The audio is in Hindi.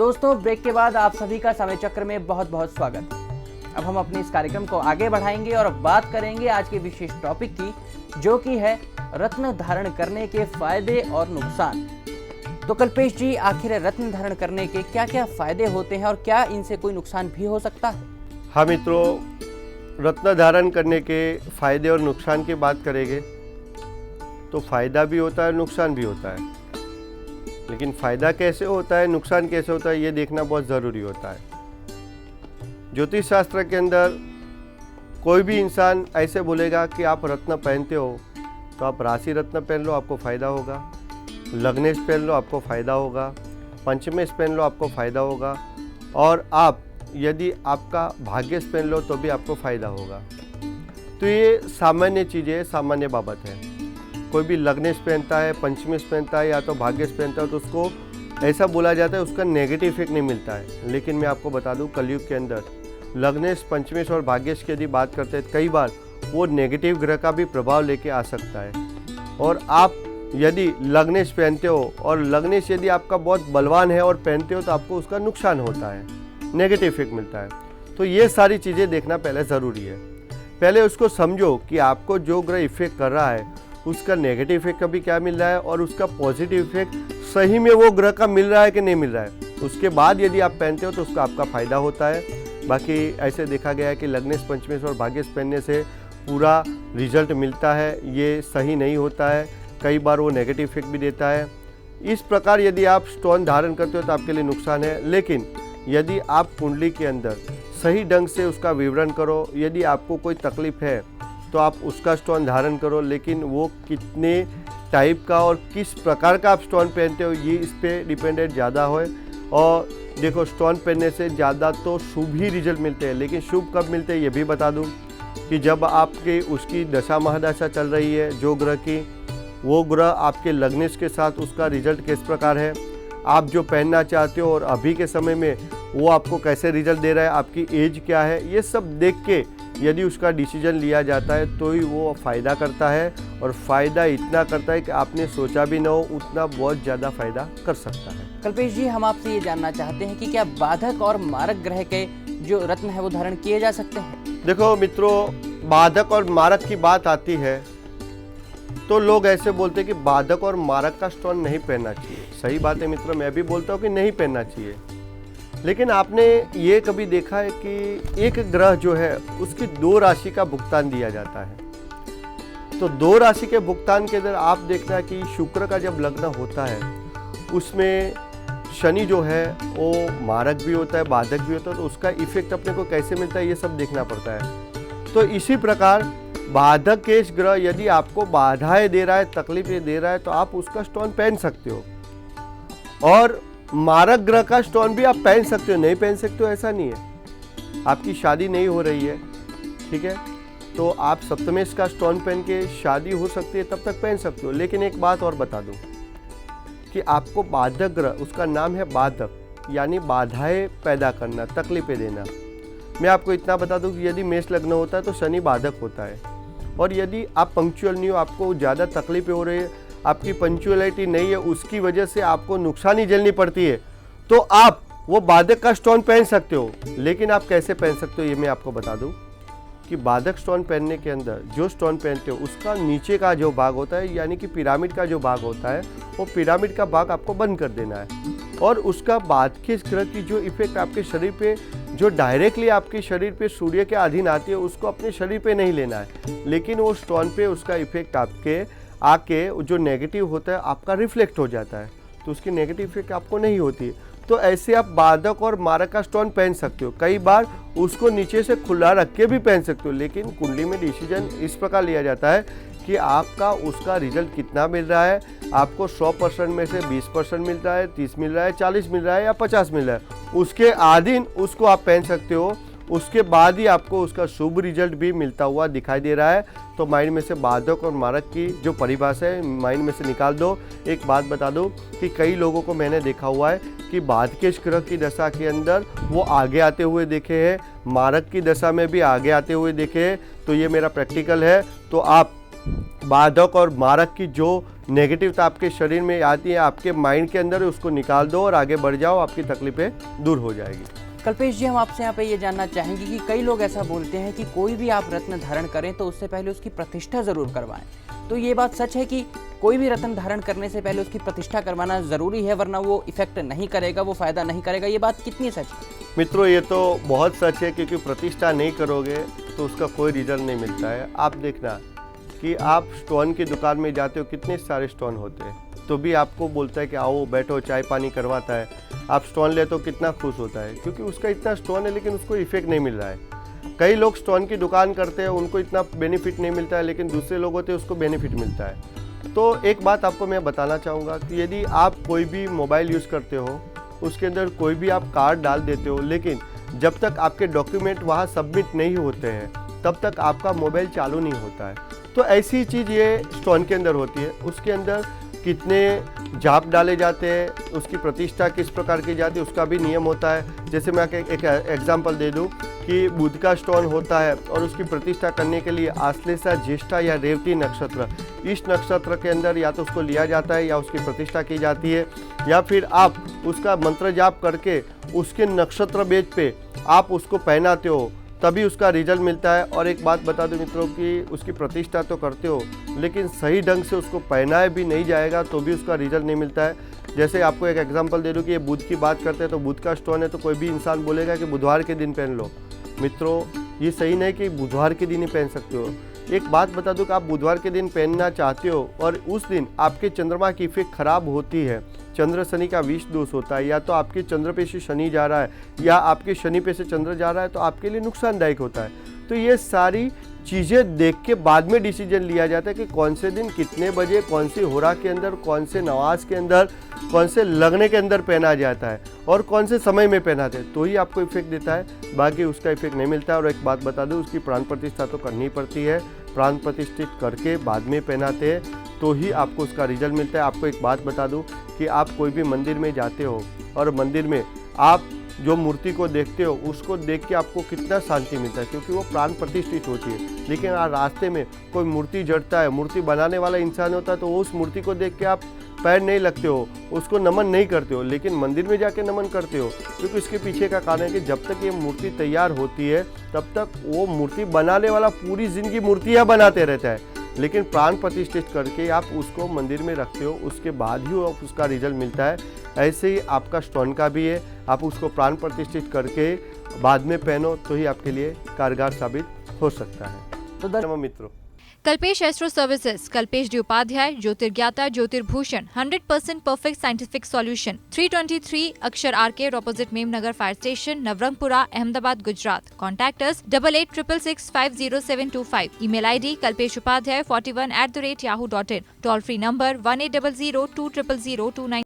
दोस्तों, ब्रेक के बाद आप सभी का समय चक्र में बहुत बहुत स्वागत। अब हम अपने इस कार्यक्रम को आगे बढ़ाएंगे और बात करेंगे आज के विशेष टॉपिक की, जो कि है रत्न धारण करने के फायदे और नुकसान। तो कल्पेश जी, आखिर रत्न धारण करने के क्या क्या फायदे होते हैं और क्या इनसे कोई नुकसान भी हो सकता है? हाँ मित्रों, रत्न धारण करने के फायदे और नुकसान की बात करेंगे तो फायदा भी होता है, नुकसान भी होता है। लेकिन फ़ायदा कैसे होता है, नुकसान कैसे होता है, ये देखना बहुत ज़रूरी होता है। ज्योतिष शास्त्र के अंदर कोई भी इंसान ऐसे बोलेगा कि आप रत्न पहनते हो तो आप राशि रत्न पहन लो, आपको फ़ायदा होगा। लग्नेश पहन लो, आपको फ़ायदा होगा। पंचमेश पहन लो, आपको फ़ायदा होगा। और आप यदि आपका भाग्यश पहन लो तो भी आपको फ़ायदा होगा। तो ये सामान्य चीज़ें, सामान्य बाबत है। कोई भी लग्नेश पहनता है, पंचमेश पहनता है या तो भाग्यश पहनता है तो उसको ऐसा बोला जाता है उसका नेगेटिव इफेक्ट नहीं मिलता है। लेकिन मैं आपको बता दूं, कलयुग के अंदर लग्नेश, पंचमेश और भाग्यश की यदि बात करते हैं, कई बार वो नेगेटिव ग्रह का भी प्रभाव लेके आ सकता है। और आप यदि लग्नेश पहनते हो और लग्नेश यदि आपका बहुत बलवान है और पहनते हो तो आपको उसका नुकसान होता है, नेगेटिव इफेक्ट मिलता है। तो ये सारी चीज़ें देखना पहले ज़रूरी है। पहले उसको समझो कि आपको जो ग्रह इफेक्ट कर रहा है उसका नेगेटिव इफेक्ट कभी क्या मिल रहा है और उसका पॉजिटिव इफेक्ट सही में वो ग्रह का मिल रहा है कि नहीं मिल रहा है। उसके बाद यदि आप पहनते हो तो उसका आपका फ़ायदा होता है। बाकी ऐसे देखा गया है कि लग्नेश, पंचमेश और भाग्यश पहनने से पूरा रिजल्ट मिलता है, ये सही नहीं होता है। कई बार वो नेगेटिव इफेक्ट भी देता है। इस प्रकार यदि आप स्टोन धारण करते हो तो आपके लिए नुकसान है। लेकिन यदि आप कुंडली के अंदर सही ढंग से उसका विवरण करो, यदि आपको कोई तकलीफ है तो आप उसका स्टोन धारण करो। लेकिन वो कितने टाइप का और किस प्रकार का आप स्टोन पहनते हो, ये इस पर डिपेंडेंट ज़्यादा हो। और देखो, स्टोन पहनने से ज़्यादा तो शुभ ही रिजल्ट मिलते हैं। लेकिन शुभ कब मिलते हैं ये भी बता दूं कि जब आपके उसकी दशा महादशा चल रही है जो ग्रह की, वो ग्रह आपके लग्नेश के साथ उसका रिजल्ट किस प्रकार है, आप जो पहनना चाहते हो और अभी के समय में वो आपको कैसे रिजल्ट दे रहा है, आपकी एज क्या है, ये सब देख के यदि उसका डिसीजन लिया जाता है तो ही वो फ़ायदा करता है। और फ़ायदा इतना करता है कि आपने सोचा भी ना हो उतना बहुत ज़्यादा फ़ायदा कर सकता है। कल्पेश जी, हम आपसे ये जानना चाहते हैं कि क्या बाधक और मारक ग्रह के जो रत्न है वो धारण किए जा सकते हैं? देखो मित्रों, बाधक और मारक की बात आती है तो लोग ऐसे बोलते हैं कि बाधक और मारक का स्टोन नहीं पहनना चाहिए। सही बात है मित्रों, मैं भी बोलता हूँ कि नहीं पहनना चाहिए। लेकिन आपने ये कभी देखा है कि एक ग्रह जो है उसकी 2 राशि का भुगतान दिया जाता है। तो 2 राशि के भुगतान के अंदर आप देखना कि शुक्र का जब लग्न होता है उसमें शनि जो है वो मारक भी होता है, बाधक भी होता है। तो उसका इफेक्ट अपने को कैसे मिलता है ये सब देखना पड़ता है। तो इसी प्रकार बाधक केश ग्रह यदि आपको बाधाएं दे रहा है, तकलीफें दे रहा है तो आप उसका स्टोन पहन सकते हो। और मारक ग्रह का स्टोन भी आप पहन सकते हो, नहीं पहन सकते हो ऐसा नहीं है। आपकी शादी नहीं हो रही है, ठीक है, तो आप सप्तमेश का स्टोन पहन के शादी हो सकती है, तब तक पहन सकते हो। लेकिन एक बात और बता दूं कि आपको बाधक ग्रह, उसका नाम है बाधक, यानी बाधाएं पैदा करना, तकलीफें देना। मैं आपको इतना बता दूं कि यदि मेष लग्न होता है तो शनि बाधक होता है। और यदि आप पंक्चुअल नहीं हो, आपको ज़्यादा तकलीफें हो रही है, आपकी पंक्चुअलिटी नहीं है, उसकी वजह से आपको नुकसानी झेलनी पड़ती है, तो आप वो बाधक का स्टोन पहन सकते हो। लेकिन आप कैसे पहन सकते हो ये मैं आपको बता दूं कि बाधक स्टोन पहनने के अंदर जो स्टोन पहनते हो उसका नीचे का जो भाग होता है, यानी कि पिरामिड का जो भाग होता है, वो पिरामिड का भाग आपको बंद कर देना है। और उसका बाद के ग्रह की जो इफेक्ट आपके शरीर पे, जो डायरेक्टली आपके शरीर पे सूर्य के अधीन आती है, उसको अपने शरीर पे नहीं लेना है। लेकिन वो स्टोन पे उसका इफेक्ट आपके आके जो नेगेटिव होता है आपका रिफ्लेक्ट हो जाता है, तो उसकी नेगेटिव इफेक्ट आपको नहीं होती। तो ऐसे आप बाधक और मारक का स्टोन पहन सकते हो। कई बार उसको नीचे से खुला रख के भी पहन सकते हो। लेकिन कुंडली में डिसीजन इस प्रकार लिया जाता है कि आपका उसका रिजल्ट कितना मिल रहा है। आपको 100% में से 20% मिल रहा है, 30 मिल रहा है, 40 मिल रहा है या 50 मिल रहा है, उसके अधीन उसको आप पहन सकते हो। उसके बाद ही आपको उसका शुभ रिजल्ट भी मिलता हुआ दिखाई दे रहा है। तो माइंड में से बाधक और मारक की जो परिभाषा है माइंड में से निकाल दो। एक बात बता दो कि कई लोगों को मैंने देखा हुआ है कि बाधकेश ग्रह की दशा के अंदर वो आगे आते हुए देखे हैं, मारक की दशा में भी आगे आते हुए देखे हैं। तो ये मेरा प्रैक्टिकल है। तो आप बाधक और मारक की जो नेगेटिवता आपके शरीर में आती है, आपके माइंड के अंदर, उसको निकाल दो और आगे बढ़ जाओ, आपकी तकलीफें दूर हो जाएगी। कल्पेश जी, हम आपसे यहाँ पे ये जानना चाहेंगे कि कई लोग ऐसा बोलते हैं कि कोई भी आप रत्न धारण करें तो उससे पहले उसकी प्रतिष्ठा जरूर करवाएं। तो ये बात सच है कि कोई भी रत्न धारण करने से पहले उसकी प्रतिष्ठा करवाना जरूरी है, वरना वो इफेक्ट नहीं करेगा, वो फायदा नहीं करेगा? ये बात कितनी सच है? मित्रों, ये तो बहुत सच है, क्योंकि प्रतिष्ठा नहीं करोगे तो उसका कोई रिजल्ट नहीं मिलता है। आप देखना कि आप स्टोन की दुकान में जाते हो, कितने सारे स्टोन होते हैं, तो भी आपको बोलता है कि आओ बैठो, चाय पानी करवाता है। आप स्टोन ले तो कितना खुश होता है, क्योंकि उसका इतना स्टोन है लेकिन उसको इफेक्ट नहीं मिल रहा है। कई लोग स्टोन की दुकान करते हैं, उनको इतना बेनिफिट नहीं मिलता है, लेकिन दूसरे लोग होते हैं उसको बेनिफिट मिलता है। तो एक बात आपको मैं बताना चाहूँगा कि यदि आप कोई भी मोबाइल यूज़ करते हो, उसके अंदर कोई भी आप कार्ड डाल देते हो, लेकिन जब तक आपके डॉक्यूमेंट वहाँ सबमिट नहीं होते हैं तब तक आपका मोबाइल चालू नहीं होता है। तो ऐसी चीज़ ये स्टोन के अंदर होती है। उसके अंदर कितने जाप डाले जाते हैं, उसकी प्रतिष्ठा किस प्रकार की जाती है, उसका भी नियम होता है। जैसे मैं एक एग्जांपल दे दूं कि बुध का स्टोन होता है और उसकी प्रतिष्ठा करने के लिए आश्लेषा, ज्येष्ठा या रेवती नक्षत्र, इस नक्षत्र के अंदर या तो उसको लिया जाता है या उसकी प्रतिष्ठा की जाती है, या फिर आप उसका मंत्र जाप करके उसके नक्षत्र बेज पे आप उसको पहनाते हो, तभी उसका रिजल्ट मिलता है। और एक बात बता दो मित्रों कि उसकी प्रतिष्ठा तो करते हो, लेकिन सही ढंग से उसको पहनाए भी नहीं जाएगा तो भी उसका रिजल्ट नहीं मिलता है। जैसे आपको एक एग्जांपल दे दूं कि ये बुध की बात करते हैं, तो बुध का स्टोन है तो कोई भी इंसान बोलेगा कि बुधवार के दिन पहन लो। मित्रों, ये सही नहीं कि बुधवार के दिन ही पहन सकते हो। एक बात बता दूं कि आप बुधवार के दिन पहनना चाहते हो और उस दिन आपके चंद्रमा की इफेक्ट खराब होती है, चंद्र शनि का विष दोष होता है, या तो आपके चंद्र पे से शनि जा रहा है या आपके शनि पे से चंद्र जा रहा है, तो आपके लिए नुकसानदायक होता है। तो ये सारी चीज़ें देख के बाद में डिसीजन लिया जाता है कि कौन से दिन कितने बजे, कौन सी होरा के अंदर, कौन से नवाज के अंदर, कौन से लगने के अंदर पहना जाता है और कौन से समय में पहनाते हैं, तो ही आपको इफेक्ट देता है, बाकी उसका इफेक्ट नहीं मिलता है। और एक बात बता दूं, उसकी प्राण प्रतिष्ठा तो करनी पड़ती है, प्राण प्रतिष्ठित करके बाद में पहनाते हैं तो ही आपको उसका रिजल्ट मिलता है। आपको एक बात बता दूं कि आप कोई भी मंदिर में जाते हो और मंदिर में आप जो मूर्ति को देखते हो उसको देख के आपको कितना शांति मिलता है, क्योंकि वो प्राण प्रतिष्ठित होती है। लेकिन रास्ते में कोई मूर्ति जड़ता है, मूर्ति बनाने वाला इंसान होता है, तो उस मूर्ति को देख के आप पैर नहीं लगते हो, उसको नमन नहीं करते हो, लेकिन मंदिर में जाके नमन करते हो, क्योंकि इसके पीछे का कारण है कि जब तक ये मूर्ति तैयार होती है तब तक वो मूर्ति बनाने वाला पूरी जिंदगी मूर्तियाँ बनाते रहता है, लेकिन प्राण प्रतिष्ठित करके आप उसको मंदिर में रखते हो, उसके बाद ही उसका रिजल्ट मिलता है। ऐसे ही आपका स्टोन का भी है, आप उसको प्राण प्रतिष्ठित करके बाद में पहनो तो ही आपके लिए कारगर साबित हो सकता है। तो दर्शकों मित्रों, Kalpesh astro services, Kalpesh D Upadhyay, ज्योतिर्ज्ञाता, ज्योतिर्भूषण, 100% perfect scientific solution, 323 Akshar arcade, opposite Memnagar fire station, Navrangpura, Ahmedabad, Gujarat. Contact us 8866650725। Email ID kalpeshupadhyay41@yahoo.in। Toll free number 1800 2000 29।